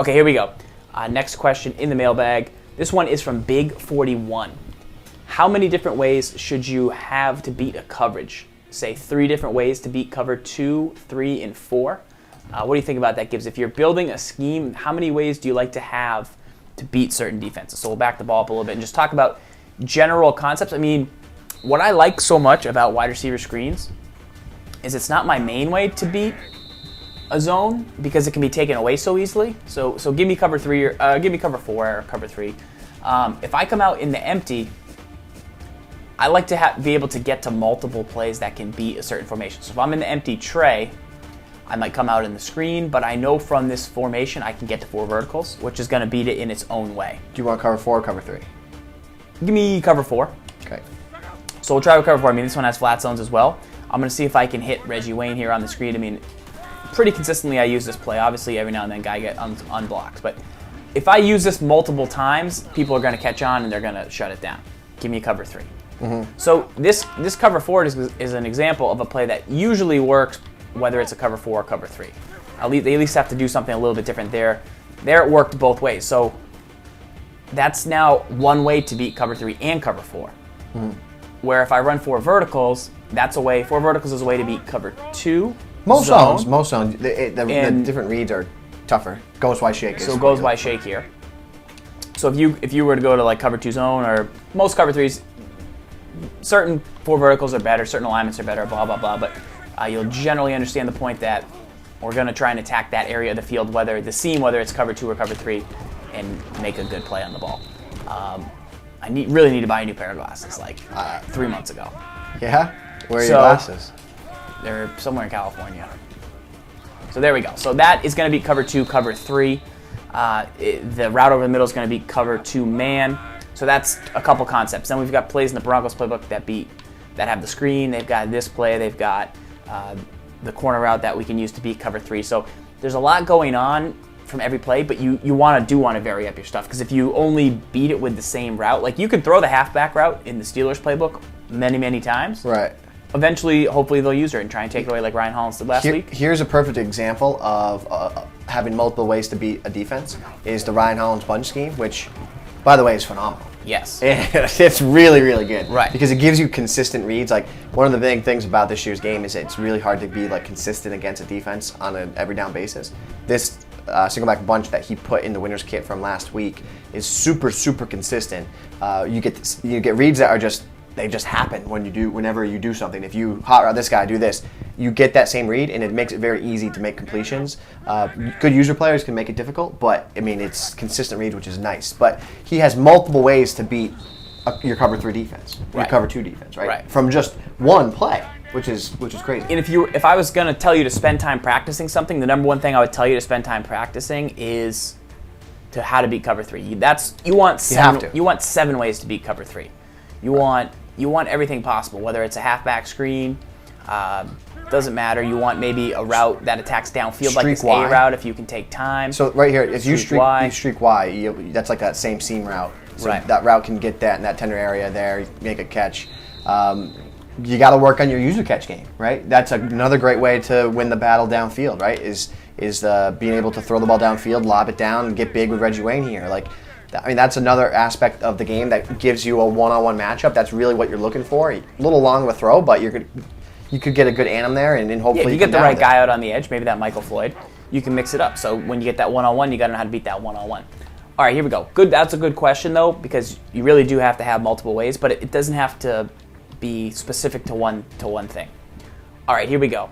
Okay, here we go. Next question in the mailbag. This one is from Big41. How many different ways should you have to beat a coverage? Say 3 different ways to beat cover 2, 3, and 4. What do you think about that, Gibbs? If you're building a scheme, how many ways do you like to have to beat certain defenses? So we'll back the ball up a little bit and just talk about general concepts. I mean, what I like so much about wide receiver screens is it's not my main way to beat a zone because it can be taken away so easily. So give me cover 3 or give me cover 4 or cover 3. If I come out in the empty, I like to be able to get to multiple plays that can beat a certain formation. So if I'm in the empty tray, I might come out in the screen, but I know from this formation I can get to 4 verticals, which is going to beat it in its own way. Do you want cover 4 or cover 3? Give me cover 4. Okay. So we'll try with cover 4. I mean, this one has flat zones as well. I'm going to see if I can hit Reggie Wayne here on the screen. I mean, pretty consistently I use this play. Obviously, every now and then guy get unblocked. But if I use this multiple times, people are going to catch on and they're going to shut it down. Give me a cover 3. Mm-hmm. So this cover 4 is an example of a play that usually works whether it's a cover 4 or cover 3. They at least have to do something a little bit different there. There it worked both ways. So that's now one way to beat cover 3 and cover 4. Mm-hmm. Where if I run 4 verticals, that's a way. 4 verticals is a way to beat cover 2. Most zones, the different reads are tougher. Goes wide shake. So goes wide shake here. So if you were to go to like cover 2 zone or most cover 3s, certain 4 verticals are better, certain alignments are better, blah blah blah. But you'll generally understand the point that we're going to try and attack that area of the field, whether it's cover 2 or cover 3, and make a good play on the ball. I really need to buy a new pair of glasses, like 3 months ago. Yeah? Where are your glasses? They're somewhere in California. So there we go. So that is going to be cover 2, cover 3. The route over the middle is going to be cover 2 man. So that's a couple concepts. Then we've got plays in the Broncos playbook that have the screen. They've got this play. They've got the corner route that we can use to beat cover 3. So there's a lot going on from every play, but you want to vary up your stuff, because if you only beat it with the same route, like you could throw the halfback route in the Steelers playbook many times. Right. Eventually, hopefully they'll use it and try and take it away like Ryan Hollins did last week. Here's a perfect example of having multiple ways to beat a defense is the Ryan Hollins bunch scheme, which, by the way, is phenomenal. Yes. It's really good. Right. Because it gives you consistent reads. Like, one of the big things about this year's game is it's really hard to be like consistent against a defense on an every down basis. This single back bunch that he put in the winner's kit from last week is super consistent. You get reads that are just happen whenever you do something. If you hot route this guy, do this, you get that same read, and it makes it very easy to make completions. Good user players can make it difficult, but I mean, it's consistent reads, which is nice. But he has multiple ways to beat your cover 3 defense, your cover 2 defense, right? From just one play, which is crazy. And if I was going to tell you to spend time practicing something, the number one thing I would tell you to spend time practicing is how to beat cover 3. You want 7 ways to beat cover 3. You want everything possible, whether it's a halfback screen, doesn't matter. You want maybe a route that attacks downfield, like this A route, if you can take time. So right here, if you streak Y, that's like that same seam route. So that route can get that in that tender area there, make a catch. You got to work on your user catch game, right? That's another great way to win the battle downfield, right? Is being able to throw the ball downfield, lob it down, and get big with Reggie Wayne here. Like, I mean, that's another aspect of the game that gives you a one-on-one matchup. That's really what you're looking for. A little long of a throw, but you could get a good anim there, and then hopefully you get the right guy out on the edge, maybe that Michael Floyd. You can mix it up. So when you get that one-on-one, you got to know how to beat that one-on-one. All right, here we go. Good. That's a good question, though, because you really do have to have multiple ways, but it doesn't have to be specific to one thing. All right, here we go.